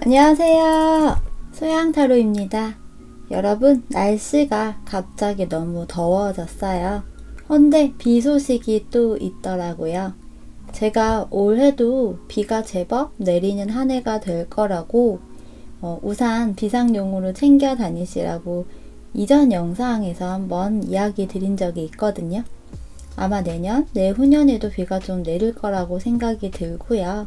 안녕하세요. 소양타로입니다. 여러분, 날씨가 갑자기 너무 더워졌어요. 헌데 비 소식이 또 있더라고요. 제가 올해도 비가 제법 내리는 한 해가 될 거라고 우산 비상용으로 챙겨 다니시라고 이전 영상에서 한번 이야기 드린 적이 있거든요. 아마 내년, 내후년에도 비가 좀 내릴 거라고 생각이 들고요.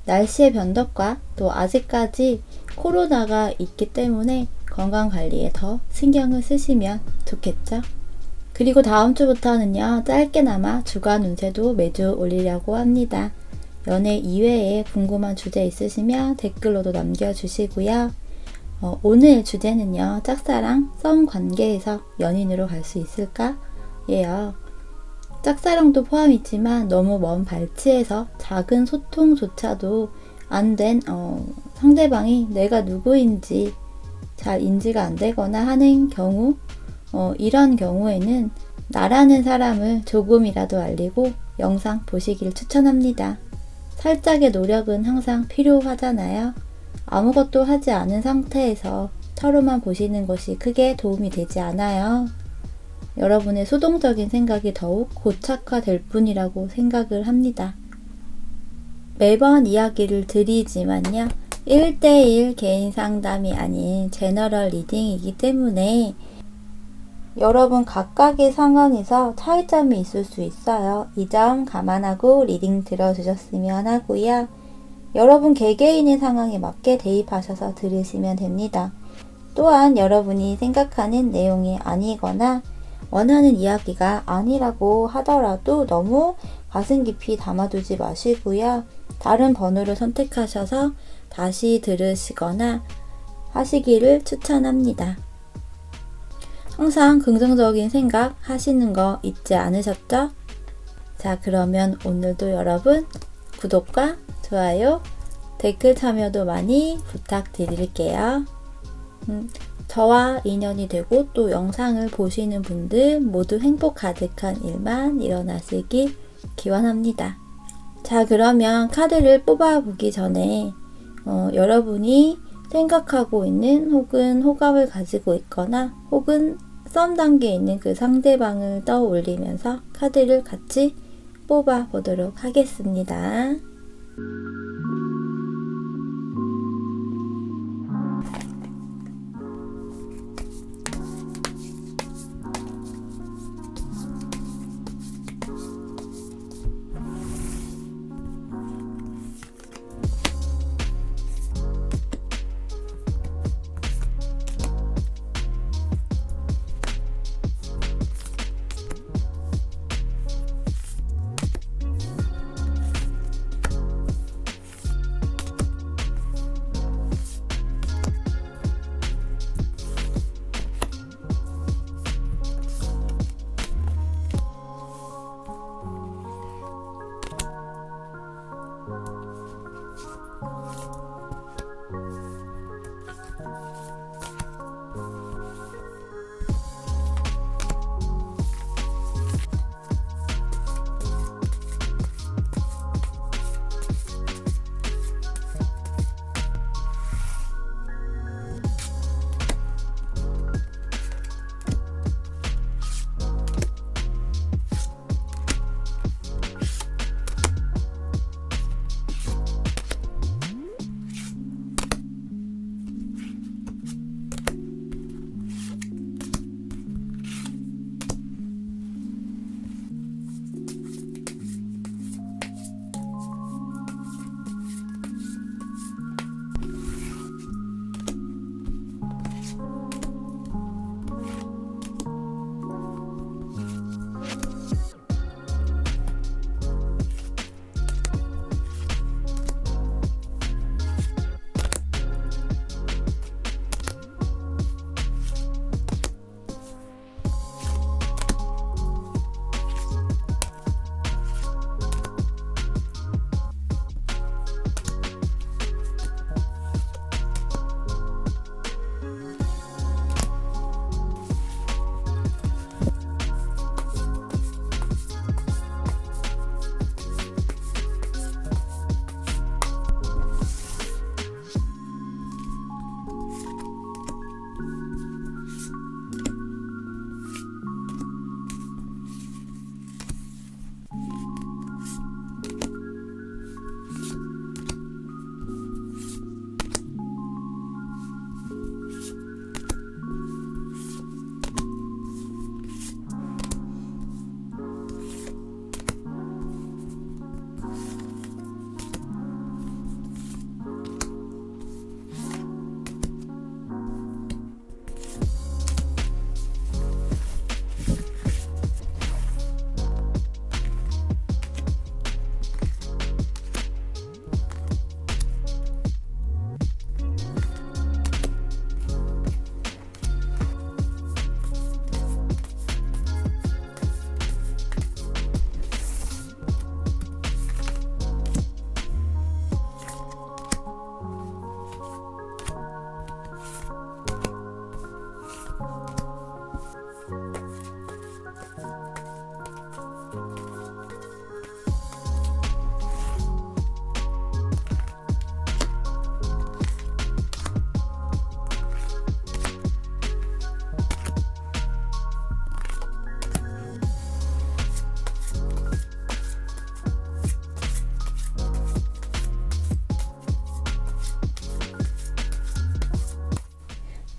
날씨의 변덕과 또 아직까지 코로나가 있기 때문에 건강관리에 더 신경을 쓰시면 좋겠죠. 그리고 다음 주부터는요, 짧게나마 주간 운세도 매주 올리려고 합니다. 연애 이외에 궁금한 주제 있으시면 댓글로도 남겨주시고요. 오늘 주제는요, 짝사랑, 썸 관계에서 연인으로 갈 수 있을까? 예요. 짝사랑도 포함이지만 너무 먼 발치에서 작은 소통조차도 안 된 상대방이 내가 누구인지 잘 인지가 안 되거나 하는 경우, 이런 경우에는 나라는 사람을 조금이라도 알리고 영상 보시길 추천합니다. 살짝의 노력은 항상 필요하잖아요. 아무것도 하지 않은 상태에서 서로만 보시는 것이 크게 도움이 되지 않아요. 여러분의 수동적인 생각이 더욱 고착화될 뿐이라고 생각을 합니다. 매번 이야기를 드리지만요. 1대1 개인 상담이 아닌 제너럴 리딩이기 때문에 여러분 각각의 상황에서 차이점이 있을 수 있어요. 이 점 감안하고 리딩 들어주셨으면 하고요. 여러분 개개인의 상황에 맞게 대입하셔서 들으시면 됩니다. 또한 여러분이 생각하는 내용이 아니거나 원하는 이야기가 아니라고 하더라도 너무 가슴 깊이 담아두지 마시고요. 다른 번호를 선택하셔서 다시 들으시거나 하시기를 추천합니다. 항상 긍정적인 생각 하시는 거 잊지 않으셨죠? 자, 그러면 오늘도 여러분 구독과 좋아요, 댓글 참여도 많이 부탁드릴게요. 저와 인연이 되고 또 영상을 보시는 분들 모두 행복 가득한 일만 일어나시길 기원합니다. 자, 그러면 카드를 뽑아보기 전에 여러분이 생각하고 있는 혹은 호감을 가지고 있거나 혹은 썸 단계에 있는 그 상대방을 떠올리면서 카드를 같이 뽑아보도록 하겠습니다.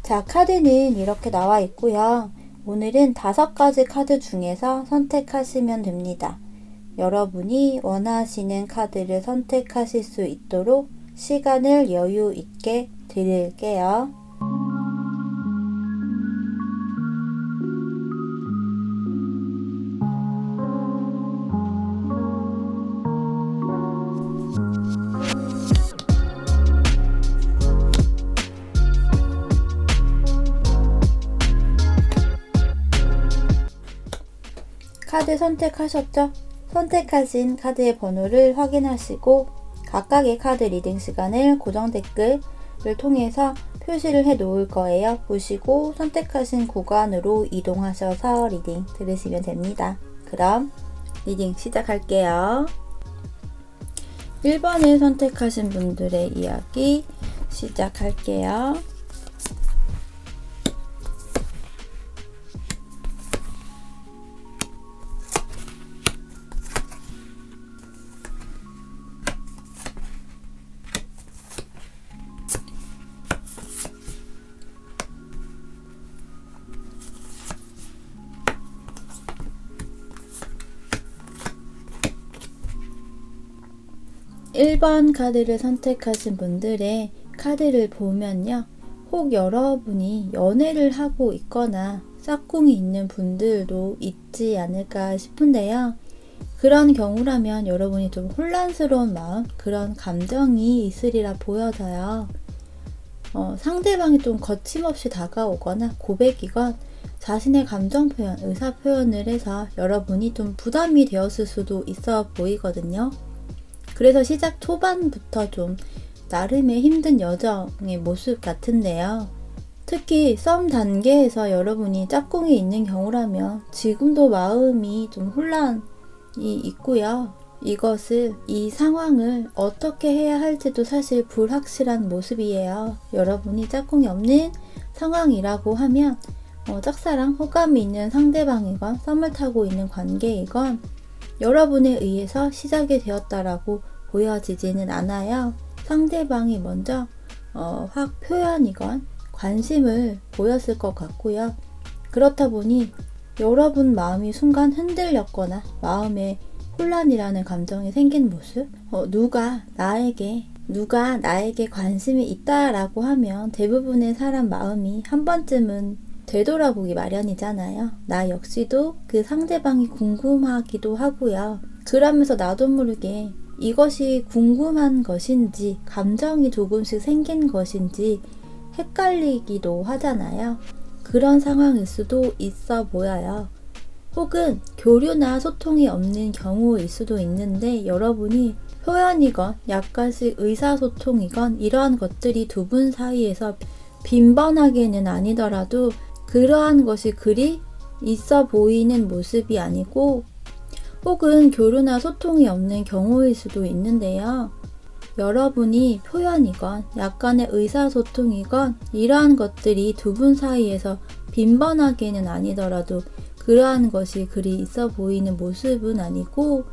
자, 카드는 이렇게 나와 있고요. 오늘은 5가지 카드 중에서 선택하시면 됩니다. 여러분이 원하시는 카드를 선택하실 수 있도록 시간을 여유 있게 드릴게요. 카드 선택하셨죠? 선택하신 카드의 번호를 확인하시고 각각의 카드 리딩 시간을 고정 댓글을 통해서 표시를 해 놓을 거예요. 보시고 선택하신 구간으로 이동하셔서 리딩 들으시면 됩니다. 그럼 리딩 시작할게요. 1번을 선택하신 분들의 이야기 시작할게요. 1번 카드를 선택하신 분들의 카드를 보면요. 혹 여러분이 연애를 하고 있거나 짝꿍이 있는 분들도 있지 않을까 싶은데요. 그런 경우라면 여러분이 좀 혼란스러운 마음, 그런 감정이 있으리라 보여져요. 상대방이 좀 거침없이 다가오거나 고백이건 자신의 감정 표현, 의사 표현을 해서 여러분이 좀 부담이 되었을 수도 있어 보이거든요. 그래서 시작 초반부터 좀 나름의 힘든 여정의 모습 같은데요. 특히 썸 단계에서 여러분이 짝꿍이 있는 경우라면 지금도 마음이 좀 혼란이 있고요. 이 상황을 어떻게 해야 할지도 사실 불확실한 모습이에요. 여러분이 짝꿍이 없는 상황이라고 하면 짝사랑, 호감이 있는 상대방이건 썸을 타고 있는 관계이건 여러분에 의해서 시작이 되었다라고 보여지지는 않아요. 상대방이 먼저 확 표현이건 관심을 보였을 것 같고요. 그렇다 보니 여러분 마음이 순간 흔들렸거나 마음에 혼란이라는 감정이 생긴 모습, 누가 나에게 관심이 있다라고 하면 대부분의 사람 마음이 한 번쯤은 되돌아보기 마련이잖아요. 나 역시도 그 상대방이 궁금하기도 하고요. 그러면서 나도 모르게 이것이 궁금한 것인지 감정이 조금씩 생긴 것인지 헷갈리기도 하잖아요. 그런 상황일 수도 있어 보여요. 혹은 교류나 소통이 없는 경우일 수도 있는데 여러분이 표현이건 약간씩 의사소통이건 이러한 것들이 두 분 사이에서 빈번하게는 아니더라도 그러한 것이 그리 있어 보이는 모습이 아니고 혹은 교류나 소통이 없는 경우일 수도 있는데요. 여러분이 표현이건 약간의 의사소통이건 이러한 것들이 두 분 사이에서 빈번하게는 아니더라도 그러한 것이 그리 있어 보이는 모습은 아니고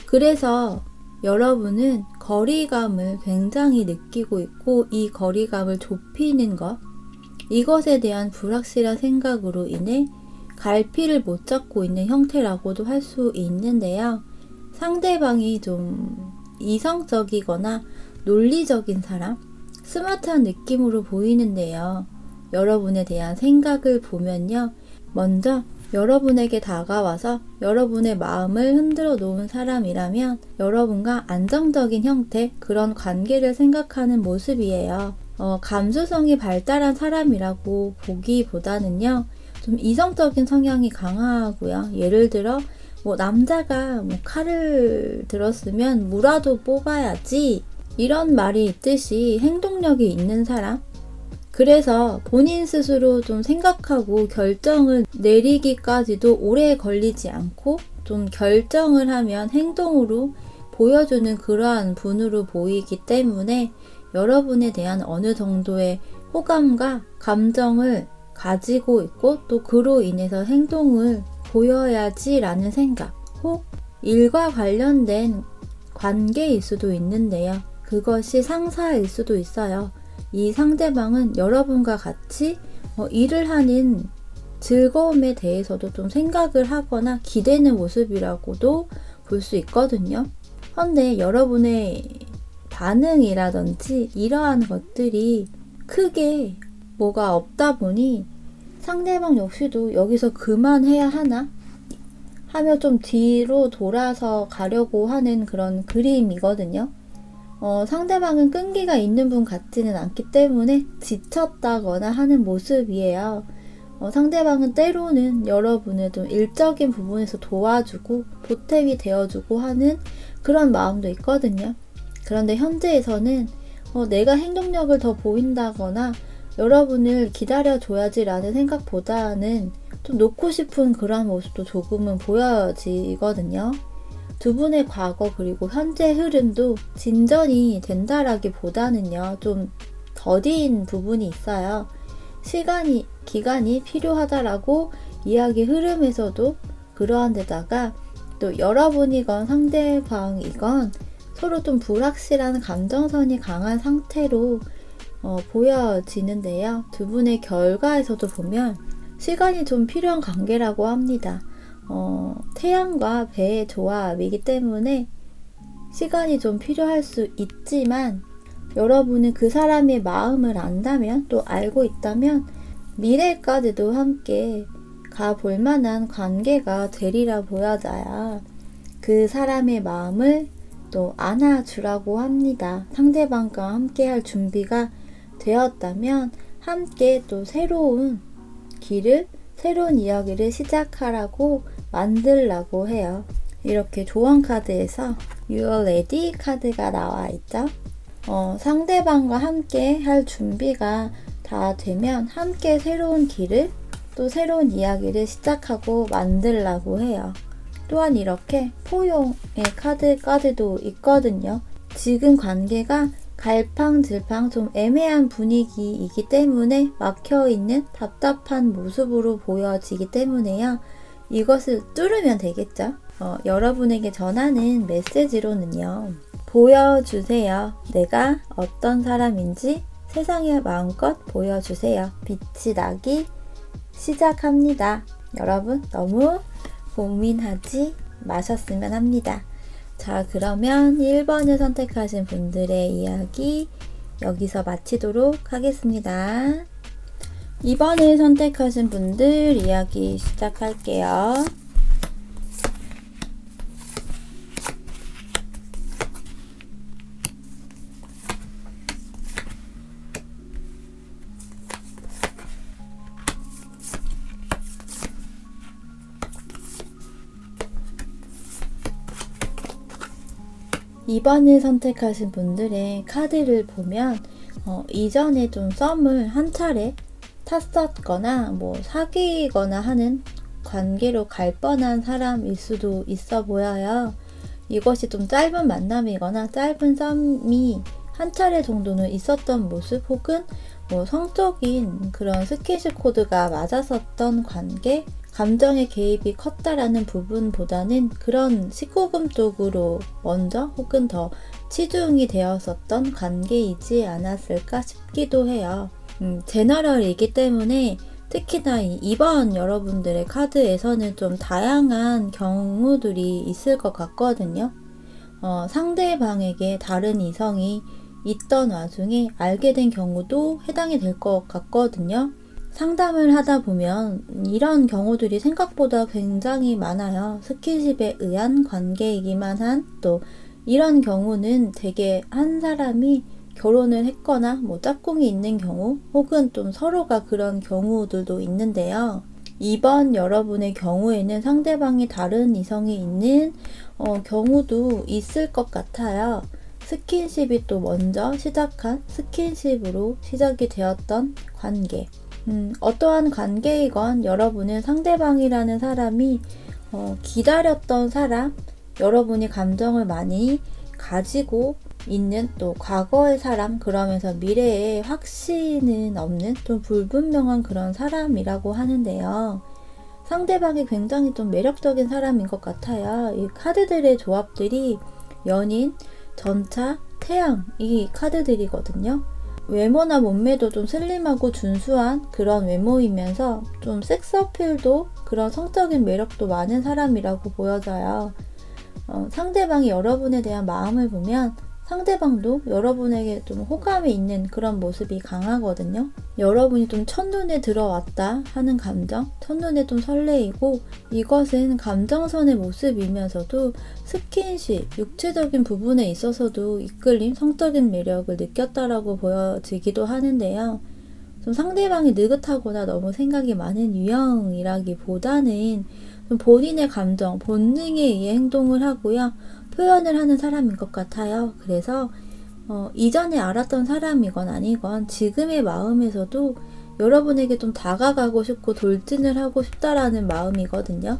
그래서 여러분은 거리감을 굉장히 느끼고 있고 이 거리감을 좁히는 것 이것에 대한 불확실한 생각으로 인해 갈피를 못 잡고 있는 형태라고도 할 수 있는데요. 상대방이 좀 이성적이거나 논리적인 사람, 스마트한 느낌으로 보이는데요. 여러분에 대한 생각을 보면요. 먼저 여러분에게 다가와서 여러분의 마음을 흔들어 놓은 사람이라면 여러분과 안정적인 형태, 그런 관계를 생각하는 모습이에요. 감수성이 발달한 사람이라고 보기보다는요. 좀 이성적인 성향이 강하고요. 예를 들어 남자가 칼을 들었으면 무라도 뽑아야지 이런 말이 있듯이 행동력이 있는 사람, 그래서 본인 스스로 좀 생각하고 결정을 내리기까지도 오래 걸리지 않고 좀 결정을 하면 행동으로 보여주는 그러한 분으로 보이기 때문에 여러분에 대한 어느 정도의 호감과 감정을 가지고 있고 또 그로 인해서 행동을 보여야지 라는 생각, 혹 일과 관련된 관계일 수도 있는데요. 그것이 상사일 수도 있어요. 이 상대방은 여러분과 같이 일을 하는 즐거움에 대해서도 좀 생각을 하거나 기대는 모습이라고도 볼 수 있거든요. 그런데 여러분의 반응이라든지 이러한 것들이 크게 뭐가 없다 보니 상대방 역시도 여기서 그만해야 하나? 하며 좀 뒤로 돌아서 가려고 하는 그런 그림이거든요. 상대방은 끈기가 있는 분 같지는 않기 때문에 지쳤다거나 하는 모습이에요. 상대방은 때로는 여러분을 좀 일적인 부분에서 도와주고 보탬이 되어주고 하는 그런 마음도 있거든요. 그런데 현재에서는 내가 행동력을 더 보인다거나 여러분을 기다려줘야지라는 생각보다는 좀 놓고 싶은 그런 모습도 조금은 보여지거든요. 두 분의 과거 그리고 현재 흐름도 진전이 된다라기보다는요, 좀 더딘 부분이 있어요. 기간이 필요하다라고 이야기 흐름에서도 그러한 데다가 또 여러분이건 상대방이건 서로 좀 불확실한 감정선이 강한 상태로 보여지는데요. 두 분의 결과에서도 보면 시간이 좀 필요한 관계라고 합니다. 태양과 배의 조합이기 때문에 시간이 좀 필요할 수 있지만 여러분은 그 사람의 마음을 안다면 또 알고 있다면 미래까지도 함께 가볼 만한 관계가 되리라 보여져요. 그 사람의 마음을 또 안아주라고 합니다. 상대방과 함께 할 준비가 되었다면 함께 또 새로운 길을, 새로운 이야기를 시작하라고 만들라고 해요. 이렇게 조언 카드에서 You are ready 카드가 나와 있죠. 상대방과 함께 할 준비가 다 되면 함께 새로운 길을, 또 새로운 이야기를 시작하고 만들라고 해요. 또한 이렇게 포용의 카드까지도 있거든요. 지금 관계가 갈팡질팡 좀 애매한 분위기이기 때문에 막혀있는 답답한 모습으로 보여지기 때문에요. 이것을 뚫으면 되겠죠. 여러분에게 전하는 메시지로는요. 보여주세요. 내가 어떤 사람인지 세상에 마음껏 보여주세요. 빛이 나기 시작합니다. 여러분 너무 고민하지 마셨으면 합니다. 자, 그러면 1번을 선택하신 분들의 이야기 여기서 마치도록 하겠습니다. 2번을 선택하신 분들 이야기 시작할게요. 2번을 선택하신 분들의 카드를 보면 이전에 좀 썸을 한 차례 탔었거나 사귀거나 하는 관계로 갈 뻔한 사람일 수도 있어 보여요. 이것이 좀 짧은 만남이거나 짧은 썸이 한 차례 정도는 있었던 모습, 혹은 성적인 그런 스킨십 코드가 맞았었던 관계, 감정의 개입이 컸다라는 부분보다는 그런 19금 쪽으로 먼저 혹은 더 치중이 되었었던 관계이지 않았을까 싶기도 해요. 제너럴이기 때문에 특히나 2번 여러분들의 카드에서는 좀 다양한 경우들이 있을 것 같거든요. 상대방에게 다른 이성이 있던 와중에 알게 된 경우도 해당이 될 것 같거든요. 상담을 하다 보면 이런 경우들이 생각보다 굉장히 많아요. 스킨십에 의한 관계이기만 한, 또 이런 경우는 되게 한 사람이 결혼을 했거나 짝꿍이 있는 경우, 혹은 좀 서로가 그런 경우들도 있는데요. 2번 여러분의 경우에는 상대방이 다른 이성이 있는 경우도 있을 것 같아요. 스킨십이 또 먼저 시작한 스킨십으로 시작이 되었던 관계. 어떠한 관계이건 여러분은 상대방이라는 사람이 기다렸던 사람, 여러분이 감정을 많이 가지고 있는 또 과거의 사람, 그러면서 미래에 확신은 없는 좀 불분명한 그런 사람이라고 하는데요. 상대방이 굉장히 좀 매력적인 사람인 것 같아요. 이 카드들의 조합들이 연인, 전차, 태양, 이 카드들이거든요. 외모나 몸매도 좀 슬림하고 준수한 그런 외모이면서 좀 섹스 어필도 그런 성적인 매력도 많은 사람이라고 보여져요. 상대방이 여러분에 대한 마음을 보면 상대방도 여러분에게 좀 호감이 있는 그런 모습이 강하거든요. 여러분이 좀 첫눈에 들어왔다 하는 감정, 첫눈에 좀 설레이고, 이것은 감정선의 모습이면서도 스킨십, 육체적인 부분에 있어서도 이끌림, 성적인 매력을 느꼈다라고 보여지기도 하는데요. 좀 상대방이 느긋하거나 너무 생각이 많은 유형이라기보다는 좀 본인의 감정, 본능에 의해 행동을 하고요. 표현을 하는 사람인 것 같아요. 그래서 이전에 알았던 사람이건 아니건 지금의 마음에서도 여러분에게 좀 다가가고 싶고 돌진을 하고 싶다라는 마음이거든요.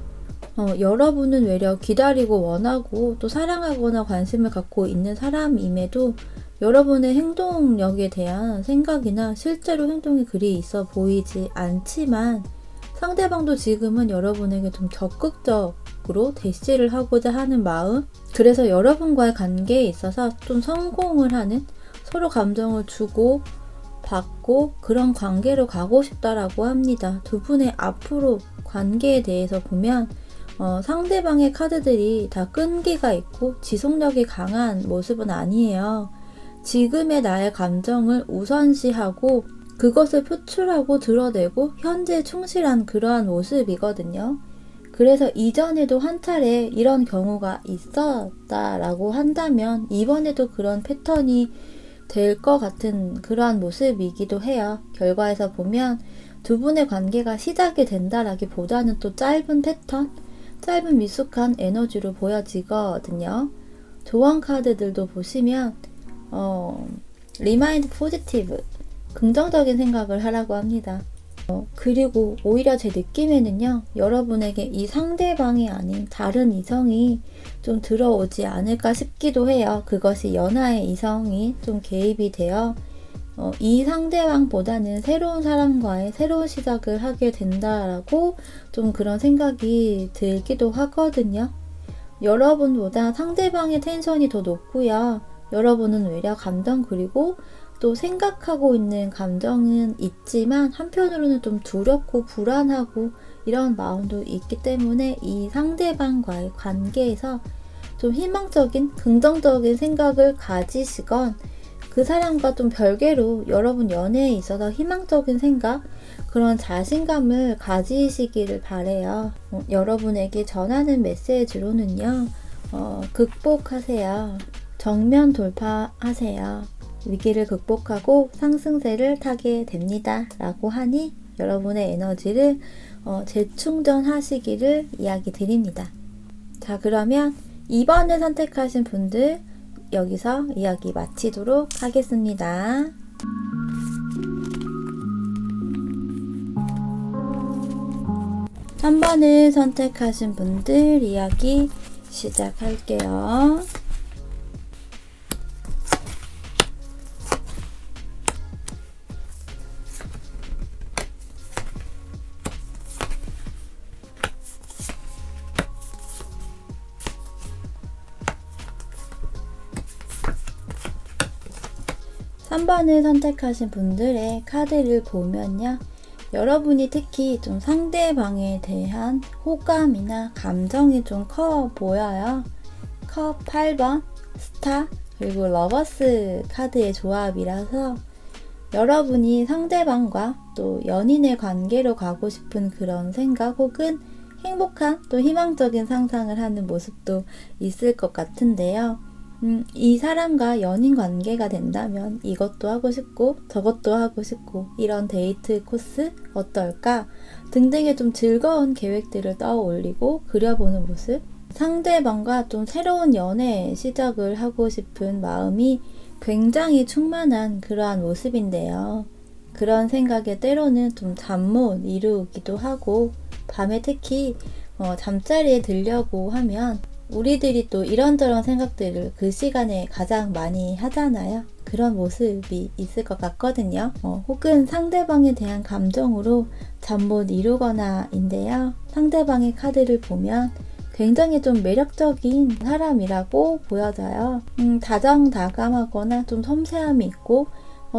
여러분은 외려 기다리고 원하고 또 사랑하거나 관심을 갖고 있는 사람임에도 여러분의 행동력에 대한 생각이나 실제로 행동이 그리 있어 보이지 않지만 상대방도 지금은 여러분에게 좀 적극적으로 대시를 하고자 하는 마음, 그래서 여러분과의 관계에 있어서 좀 성공을 하는, 서로 감정을 주고 받고 그런 관계로 가고 싶다라고 합니다. 두 분의 앞으로 관계에 대해서 보면 상대방의 카드들이 다 끈기가 있고 지속력이 강한 모습은 아니에요. 지금의 나의 감정을 우선시하고 그것을 표출하고 드러내고 현재에 충실한 그러한 모습이거든요. 그래서 이전에도 한 차례 이런 경우가 있었다라고 한다면 이번에도 그런 패턴이 될 것 같은 그러한 모습이기도 해요. 결과에서 보면 두 분의 관계가 시작이 된다라기보다는 또 짧은 패턴, 짧은 미숙한 에너지로 보여지거든요. 조언 카드들도 보시면 리마인드 포지티브, 긍정적인 생각을 하라고 합니다. 그리고 오히려 제 느낌에는요, 여러분에게 이 상대방이 아닌 다른 이성이 좀 들어오지 않을까 싶기도 해요. 그것이 연하의 이성이 좀 개입이 되어 이 상대방보다는 새로운 사람과의 새로운 시작을 하게 된다라고 좀 그런 생각이 들기도 하거든요. 여러분보다 상대방의 텐션이 더 높고요. 여러분은 외려 감정 그리고 또 생각하고 있는 감정은 있지만 한편으로는 좀 두렵고 불안하고 이런 마음도 있기 때문에 이 상대방과의 관계에서 좀 희망적인 긍정적인 생각을 가지시건 그 사람과 좀 별개로 여러분 연애에 있어서 희망적인 생각, 그런 자신감을 가지시기를 바래요. 여러분에게 전하는 메시지로는요, 극복하세요. 정면 돌파하세요. 위기를 극복하고 상승세를 타게 됩니다. 라고 하니 여러분의 에너지를 재충전하시기를 이야기 드립니다. 자, 그러면 2번을 선택하신 분들 여기서 이야기 마치도록 하겠습니다. 3번을 선택하신 분들 이야기 시작할게요. 삼 번을 선택하신 분들의 카드를 보면요. 여러분이 특히 좀 상대방에 대한 호감이나 감정이 좀 커 보여요. 컵 8번, 스타, 그리고 러버스 카드의 조합이라서 여러분이 상대방과 또 연인의 관계로 가고 싶은 그런 생각 혹은 행복한 또 희망적인 상상을 하는 모습도 있을 것 같은데요. 이 사람과 연인 관계가 된다면 이것도 하고 싶고 저것도 하고 싶고 이런 데이트 코스 어떨까 등등의 좀 즐거운 계획들을 떠올리고 그려보는 모습, 상대방과 좀 새로운 연애 시작을 하고 싶은 마음이 굉장히 충만한 그러한 모습인데요. 그런 생각에 때로는 좀 잠 못 이루기도 하고 밤에 특히 잠자리에 들려고 하면 우리들이 또 이런저런 생각들을 그 시간에 가장 많이 하잖아요. 그런 모습이 있을 것 같거든요. 혹은 상대방에 대한 감정으로 잠 못 이루거나인데요. 상대방의 카드를 보면 굉장히 좀 매력적인 사람이라고 보여져요. 다정다감하거나 좀 섬세함이 있고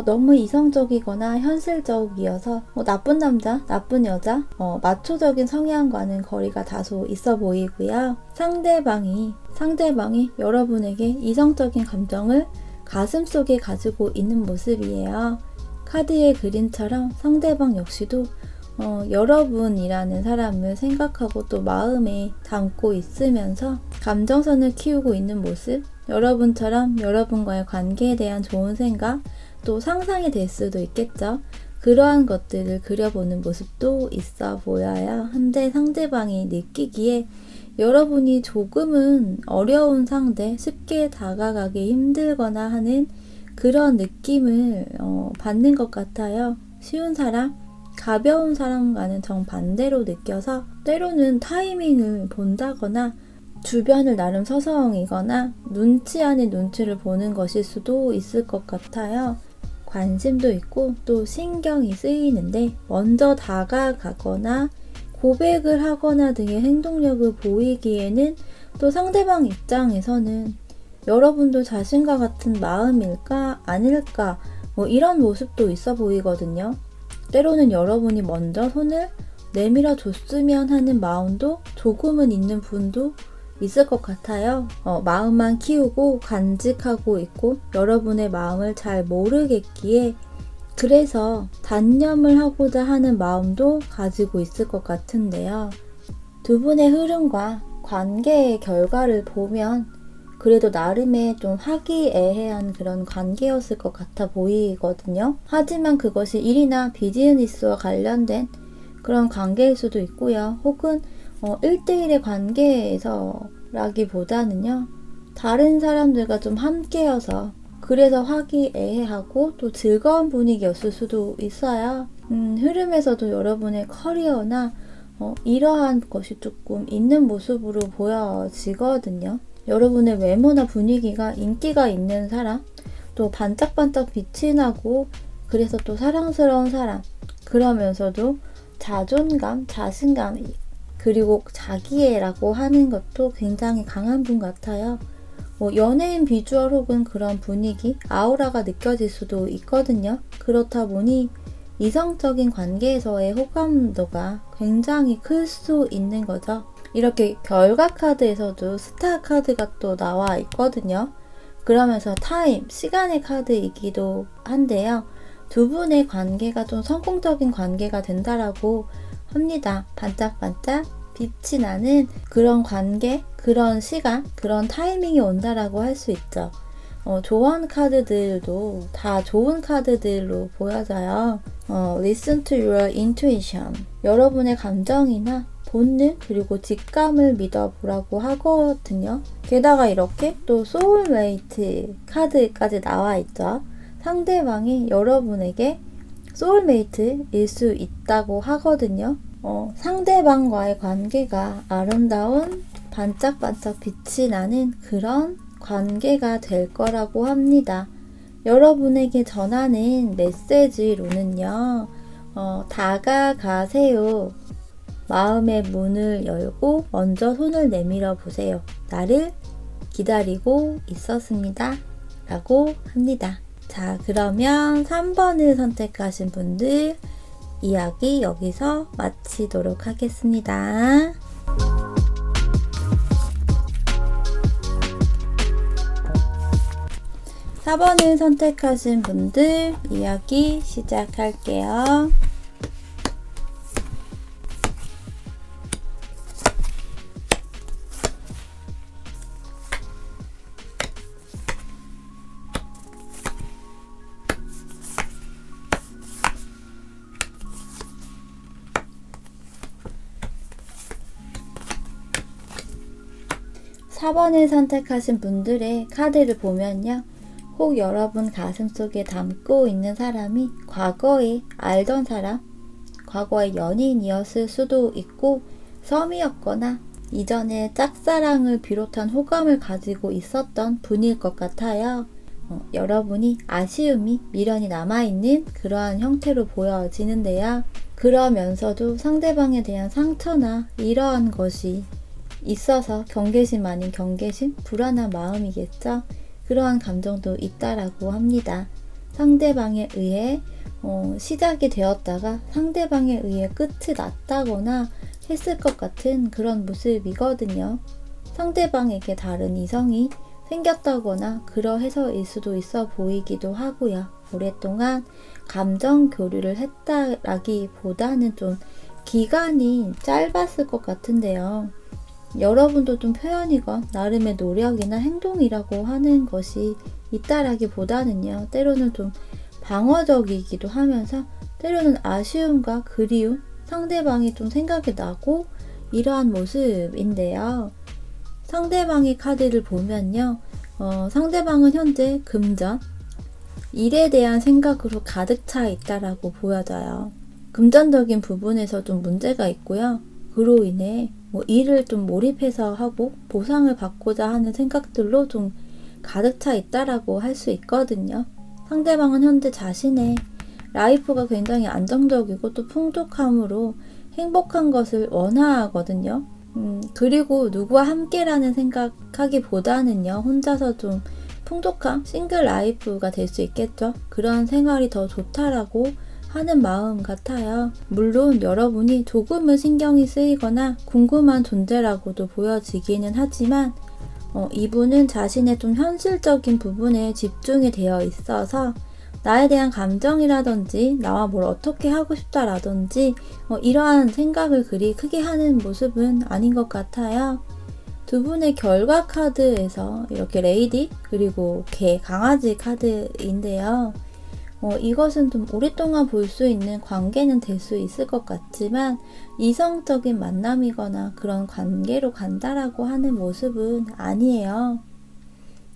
너무 이성적이거나 현실적이어서 나쁜 남자, 나쁜 여자, 마초적인 성향과는 거리가 다소 있어 보이고요. 상대방이 여러분에게 이성적인 감정을 가슴속에 가지고 있는 모습이에요. 카드의 그림처럼 상대방 역시도 여러분이라는 사람을 생각하고 또 마음에 담고 있으면서 감정선을 키우고 있는 모습, 여러분처럼 여러분과의 관계에 대한 좋은 생각, 또 상상이 될 수도 있겠죠. 그러한 것들을 그려보는 모습도 있어 보여요. 한데 상대방이 느끼기에 여러분이 조금은 어려운 상대, 쉽게 다가가기 힘들거나 하는 그런 느낌을 받는 것 같아요. 쉬운 사람, 가벼운 사람과는 정반대로 느껴서 때로는 타이밍을 본다거나 주변을 나름 서성이거나 눈치 아닌 눈치를 보는 것일 수도 있을 것 같아요. 관심도 있고 또 신경이 쓰이는데 먼저 다가가거나 고백을 하거나 등의 행동력을 보이기에는 또 상대방 입장에서는 여러분도 자신과 같은 마음일까 아닐까 이런 모습도 있어 보이거든요. 때로는 여러분이 먼저 손을 내밀어 줬으면 하는 마음도 조금은 있는 분도 있을 것 같아요. 마음만 키우고 간직하고 있고 여러분의 마음을 잘 모르겠기에 그래서 단념을 하고자 하는 마음도 가지고 있을 것 같은데요. 두 분의 흐름과 관계의 결과를 보면 그래도 나름의 좀 화기애애한 그런 관계였을 것 같아 보이거든요. 하지만 그것이 일이나 비즈니스와 관련된 그런 관계일 수도 있고요. 혹은 1대1의 관계에서라기보다는요. 다른 사람들과 좀 함께여서 그래서 화기애애하고 또 즐거운 분위기였을 수도 있어요. 흐름에서도 여러분의 커리어나 이러한 것이 조금 있는 모습으로 보여지거든요. 여러분의 외모나 분위기가 인기가 있는 사람, 또 반짝반짝 빛이 나고 그래서 또 사랑스러운 사람, 그러면서도 자존감, 자신감, 그리고 자기애라고 하는 것도 굉장히 강한 분 같아요. 연예인 비주얼 혹은 그런 분위기, 아우라가 느껴질 수도 있거든요. 그렇다 보니 이성적인 관계에서의 호감도가 굉장히 클 수 있는 거죠. 이렇게 결과 카드에서도 스타 카드가 또 나와 있거든요. 그러면서 타임, 시간의 카드이기도 한데요. 두 분의 관계가 좀 성공적인 관계가 된다라고 합니다. 반짝반짝 빛이 나는 그런 관계, 그런 시간, 그런 타이밍이 온다라고 할 수 있죠. 조언 카드들도 다 좋은 카드들로 보여져요. Listen to your intuition. 여러분의 감정이나 본능 그리고 직감을 믿어보라고 하거든요. 게다가 이렇게 또 소울메이트 카드까지 나와 있죠. 상대방이 여러분에게 소울메이트일 수 있다고 하거든요. 상대방과의 관계가 아름다운 반짝반짝 빛이 나는 그런 관계가 될 거라고 합니다. 여러분에게 전하는 메시지로는요. 다가가세요. 마음의 문을 열고 먼저 손을 내밀어 보세요. 나를 기다리고 있었습니다. 라고 합니다. 자, 그러면 3번을 선택하신 분들 이야기 여기서 마치도록 하겠습니다. 4번을 선택하신 분들 이야기 시작할게요. (4번을) 선택하신 분들의 카드를 보면요. 혹 여러분 가슴속에 담고 있는 사람이 과거에 알던 사람, 과거의 연인이었을 수도 있고 썸이었거나 이전에 짝사랑을 비롯한 호감을 가지고 있었던 분일 것 같아요. 여러분이 아쉬움이 미련이 남아있는 그러한 형태로 보여지는데요. 그러면서도 상대방에 대한 상처나 이러한 것이 있어서 경계심 아닌 경계심, 불안한 마음이겠죠. 그러한 감정도 있다라고 합니다. 상대방에 의해 시작이 되었다가 상대방에 의해 끝이 났다거나 했을 것 같은 그런 모습이거든요. 상대방에게 다른 이성이 생겼다거나 그러해서일 수도 있어 보이기도 하고요. 오랫동안 감정 교류를 했다라기보다는 좀 기간이 짧았을 것 같은데요. 여러분도 좀 표현이건 나름의 노력이나 행동이라고 하는 것이 있다라기보다는요. 때로는 좀 방어적이기도 하면서 때로는 아쉬움과 그리움, 상대방이 좀 생각이 나고 이러한 모습인데요. 상대방의 카드를 보면요. 상대방은 현재 금전, 일에 대한 생각으로 가득 차 있다라고 보여져요. 금전적인 부분에서 좀 문제가 있고요. 그로 인해 일을 좀 몰입해서 하고 보상을 받고자 하는 생각들로 좀 가득 차 있다라고 할 수 있거든요. 상대방은 현재 자신의 라이프가 굉장히 안정적이고 또 풍족함으로 행복한 것을 원하거든요. 그리고 누구와 함께라는 생각하기보다는요. 혼자서 좀 풍족한 싱글 라이프가 될 수 있겠죠. 그런 생활이 더 좋다라고 하는 마음 같아요. 물론 여러분이 조금은 신경이 쓰이거나 궁금한 존재라고도 보여지기는 하지만 이분은 자신의 좀 현실적인 부분에 집중이 되어 있어서 나에 대한 감정이라든지 나와 뭘 어떻게 하고 싶다라든지 이러한 생각을 그리 크게 하는 모습은 아닌 것 같아요. 두 분의 결과 카드에서 이렇게 레이디 그리고 개, 강아지 카드인데요. 이것은 좀 오랫동안 볼 수 있는 관계는 될 수 있을 것 같지만 이성적인 만남이거나 그런 관계로 간다라고 하는 모습은 아니에요.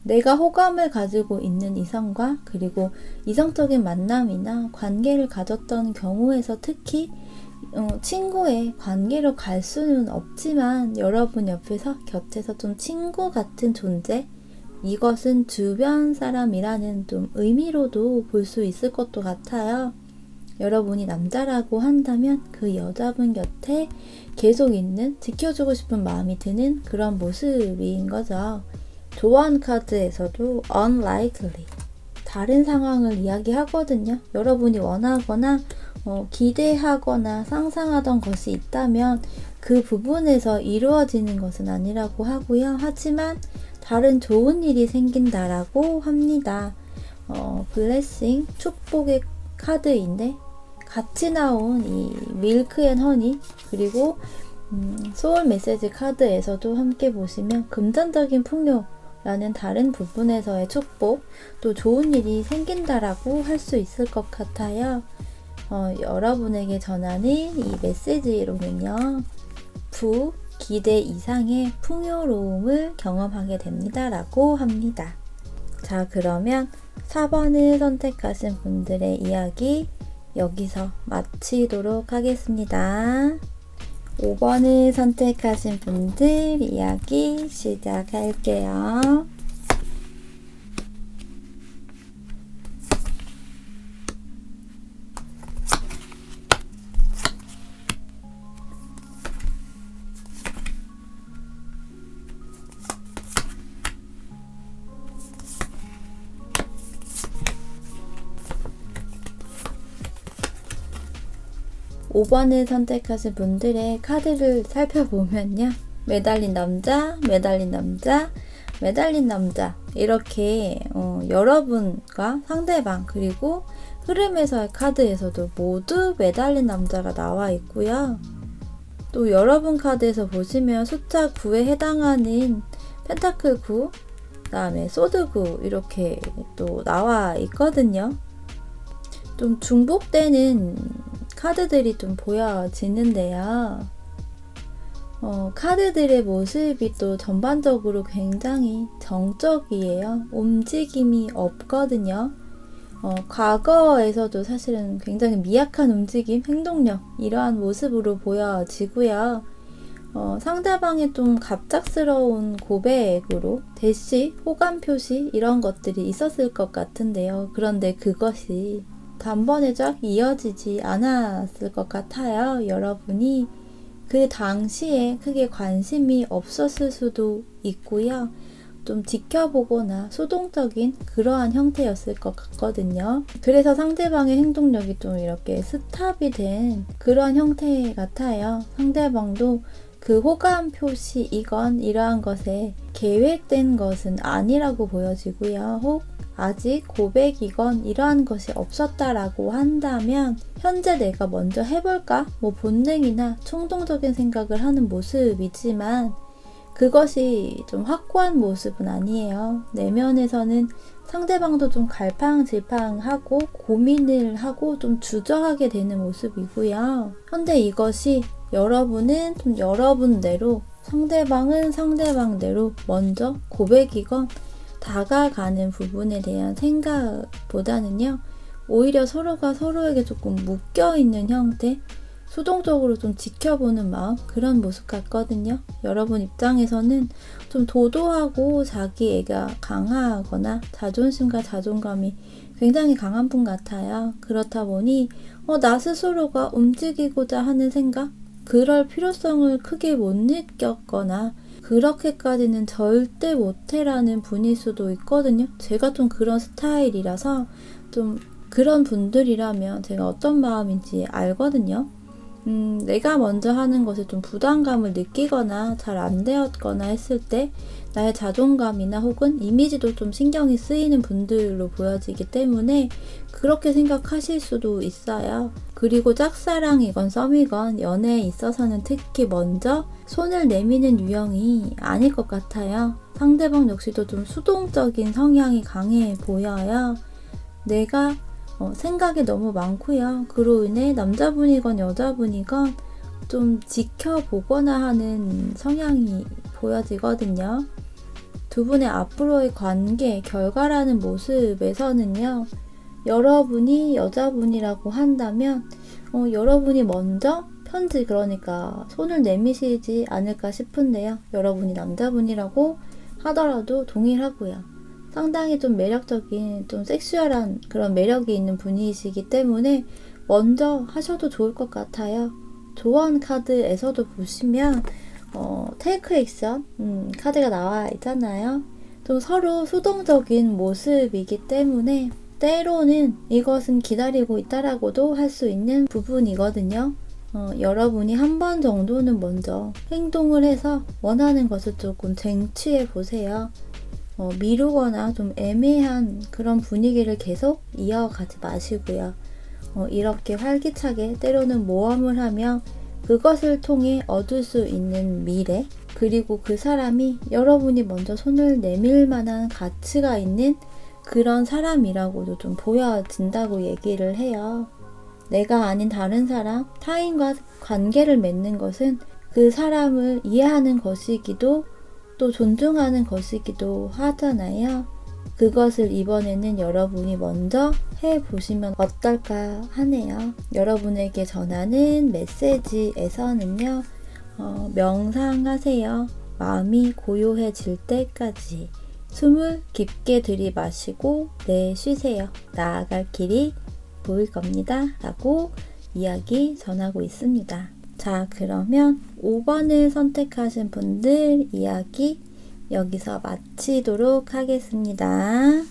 내가 호감을 가지고 있는 이성과 그리고 이성적인 만남이나 관계를 가졌던 경우에서 특히 친구의 관계로 갈 수는 없지만 여러분 옆에서 곁에서 좀 친구 같은 존재, 이것은 주변 사람이라는 좀 의미로도 볼 수 있을 것도 같아요. 여러분이 남자라고 한다면 그 여자분 곁에 계속 있는, 지켜주고 싶은 마음이 드는 그런 모습인 거죠. 조언 카드에서도 unlikely, 다른 상황을 이야기하거든요. 여러분이 원하거나 기대하거나 상상하던 것이 있다면 그 부분에서 이루어지는 것은 아니라고 하고요. 하지만 다른 좋은 일이 생긴다라고 합니다. 블레싱, 축복의 카드인데 같이 나온 이 밀크 앤 허니 그리고 소울 메시지 카드에서도 함께 보시면 금전적인 풍요라는 다른 부분에서의 축복, 또 좋은 일이 생긴다라고 할 수 있을 것 같아요. 여러분에게 전하는 이 메시지로는요. 기대 이상의 풍요로움을 경험하게 됩니다. 라고 합니다. 자, 그러면 4번을 선택하신 분들의 이야기 여기서 마치도록 하겠습니다. 5번을 선택하신 분들 이야기 시작할게요. 5번을 선택하신 분들의 카드를 살펴보면요. 매달린 남자, 매달린 남자, 매달린 남자, 이렇게 여러분과 상대방 그리고 흐름에서의 카드에서도 모두 매달린 남자가 나와 있고요. 또 여러분 카드에서 보시면 숫자 9에 해당하는 펜타클 9, 그 다음에 소드 9 이렇게 또 나와 있거든요. 좀 중복되는 카드들이 좀 보여지는데요. 카드들의 모습이 또 전반적으로 굉장히 정적이에요. 움직임이 없거든요. 과거에서도 사실은 굉장히 미약한 움직임, 행동력 이러한 모습으로 보여지고요. 상대방의 좀 갑작스러운 고백으로 대시, 호감 표시 이런 것들이 있었을 것 같은데요. 그런데 그것이 단번에 쫙 이어지지 않았을 것 같아요. 여러분이 그 당시에 크게 관심이 없었을 수도 있고요. 좀 지켜보거나 수동적인 그러한 형태였을 것 같거든요. 그래서 상대방의 행동력이 좀 이렇게 스탑이 된 그러한 형태 같아요. 상대방도 그 호감 표시이건 이러한 것에 계획된 것은 아니라고 보여지고요. 혹 아직 고백이건 이러한 것이 없었다라고 한다면 현재 내가 먼저 해볼까? 뭐 본능이나 충동적인 생각을 하는 모습이지만 그것이 좀 확고한 모습은 아니에요. 내면에서는 상대방도 좀 갈팡질팡하고 고민을 하고 좀 주저하게 되는 모습이고요. 현재 이것이 여러분은 좀 여러분대로 상대방은 상대방대로 먼저 고백이건 다가가는 부분에 대한 생각보다는요. 오히려 서로가 서로에게 조금 묶여있는 형태, 수동적으로 좀 지켜보는 마음, 그런 모습 같거든요. 여러분 입장에서는 좀 도도하고 자기애가 강하거나 자존심과 자존감이 굉장히 강한 분 같아요. 그렇다 보니 나 스스로가 움직이고자 하는 생각? 그럴 필요성을 크게 못 느꼈거나 그렇게까지는 절대 못해라는 분일 수도 있거든요. 제가 좀 그런 스타일이라서 좀 그런 분들이라면 제가 어떤 마음인지 알거든요. 내가 먼저 하는 것에 좀 부담감을 느끼거나 잘 안 되었거나 했을 때 나의 자존감이나 혹은 이미지도 좀 신경이 쓰이는 분들로 보여지기 때문에 그렇게 생각하실 수도 있어요. 그리고 짝사랑이건 썸이건 연애에 있어서는 특히 먼저 손을 내미는 유형이 아닐 것 같아요. 상대방 역시도 좀 수동적인 성향이 강해 보여요. 내가 생각이 너무 많고요. 그로 인해 남자분이건 여자분이건 좀 지켜보거나 하는 성향이 보여지거든요. 두 분의 앞으로의 관계, 결과라는 모습에서는요. 여러분이 여자분이라고 한다면 여러분이 먼저 편지 그러니까 손을 내미시지 않을까 싶은데요. 여러분이 남자분이라고 하더라도 동일하고요. 상당히 좀 매력적인, 좀 섹슈얼한 그런 매력이 있는 분이시기 때문에 먼저 하셔도 좋을 것 같아요. 조언 카드에서도 보시면 테이크 액션 카드가 나와 있잖아요. 좀 서로 수동적인 모습이기 때문에 때로는 이것은 기다리고 있다라고도 할 수 있는 부분이거든요. 여러분이 한 번 정도는 먼저 행동을 해서 원하는 것을 조금 쟁취해 보세요. 미루거나 좀 애매한 그런 분위기를 계속 이어가지 마시고요. 이렇게 활기차게 때로는 모험을 하며 그것을 통해 얻을 수 있는 미래, 그리고 그 사람이 여러분이 먼저 손을 내밀 만한 가치가 있는 그런 사람이라고도 좀 보여진다고 얘기를 해요. 내가 아닌 다른 사람, 타인과 관계를 맺는 것은 그 사람을 이해하는 것이기도 또 존중하는 것이기도 하잖아요. 그것을 이번에는 여러분이 먼저 해보시면 어떨까 하네요. 여러분에게 전하는 메시지에서는요. 명상하세요. 마음이 고요해질 때까지 숨을 깊게 들이마시고 내쉬세요. 나아갈 길이 보일 겁니다. 라고 이야기 전하고 있습니다. 자, 그러면 5번을 선택하신 분들 이야기 여기서 마치도록 하겠습니다.